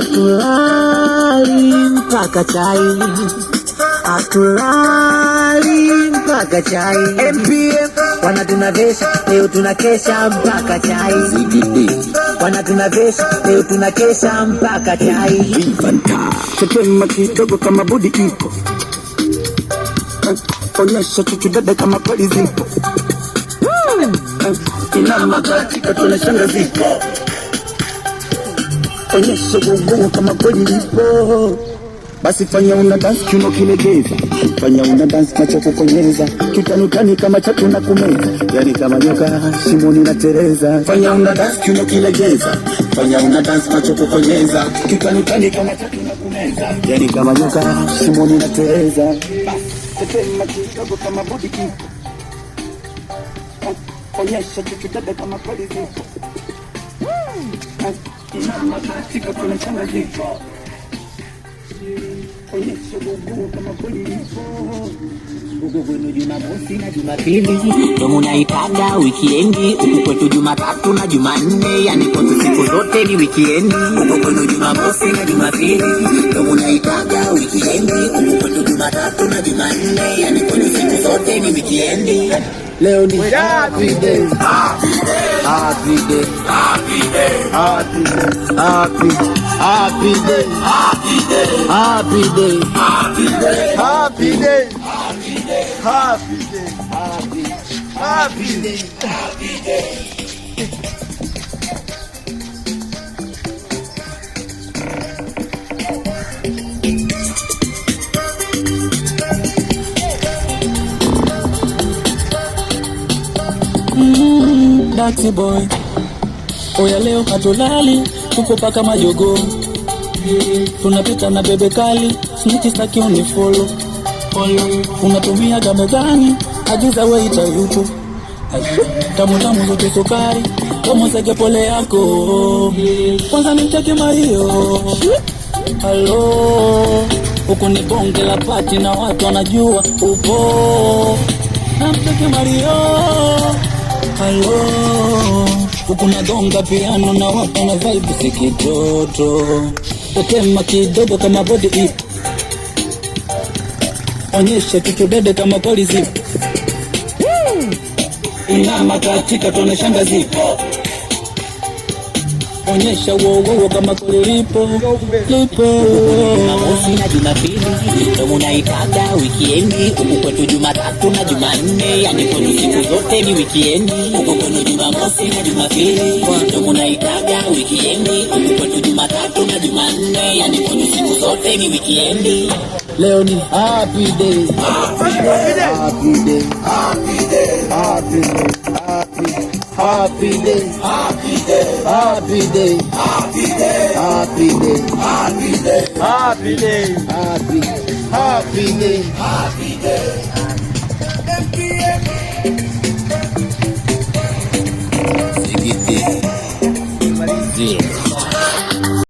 Hatulali mpaka chai, hatulali mpaka chai. MPM wanatunavesha, leo tunakesha mpaka chai. Wanatunavesha, leo tunakesha mpaka chai. Tetema kidogo kama budi ipo, onyesha chuchu kama kweli zipo. Inama katika tunashanga zipo, onyesha gugu kama kweli lipo. Basi fanya una dance kiuno kilegeza, fanya una dance macho kukonyeza, kitanutani kama chatu na kumeza, yani kama nyoka shimoni na Tereza. Fanya una dance kiuno kilegeza, fanya una dance macho kukonyeza, kitanutani kama chatu na kumeza, yani kama nyoka shimoni na Tereza. Tetema kidogo kama budi ipo, onyesha chuchu kama kweli zipo. Inama katika tunashanga zipo, onyesha gugu kama kweli lipo. Gugu kwenu Jumamosi na Jumapili, ndo munaitaga wikiendi. Huku kwetu Jumatatu na Jumanne, yani kwetu siku zote ni wikiendi. Gugu kwenu Jumamosi na Jumapili, ndo munaitaga wikiendi. Huku kwetu Jumatatu na Jumanne, yani kwetu siku zote ni wikiendi. Leo ni happy day, happy day, happy day, happy day, happy day, happy day, happy day, happy day, happy day, happy day, happy day, happy day, happy day. Daxi boy, oya leo hatulali, tuko paka majogo. Tunapita na bebe kali, snitch staki unifollow. Unatumia game gani? Agiza waita YouTube. Tamu tamu zote sukari, kama sege pole yako. Kwanza nimcheke Mario. Hello, uko ni bonge la party na watu wanajua upo. Namcheke Mario. Hello, huku nadonga piano na wapa na vibe sikitoto. Tetema kidogo kama body ipo, onyesha chuchu kama kweli zipo. Inama katika tunashanga zipo, onyesha wowo kama kweli lipo. Jumamosi na Jumapili, ndo munaitaga wikiendi. Huku kwetu Jumatatu na Jumanne, yani kwetu siku zote ni wikiendi. Huku kwetu Jumamosi na Jumapili, ndo munaitaga wikiendi. Huku kwetu Jumatatu na Jumanne, yani kwetu siku zote ni wikiendi. Leo ni happy day, happy day, happy day, happy day, happy day, happy day, happy day, happy day, happy day, happy day, happy day, happy day, happy, happy day, happy day. Ziggy, zero.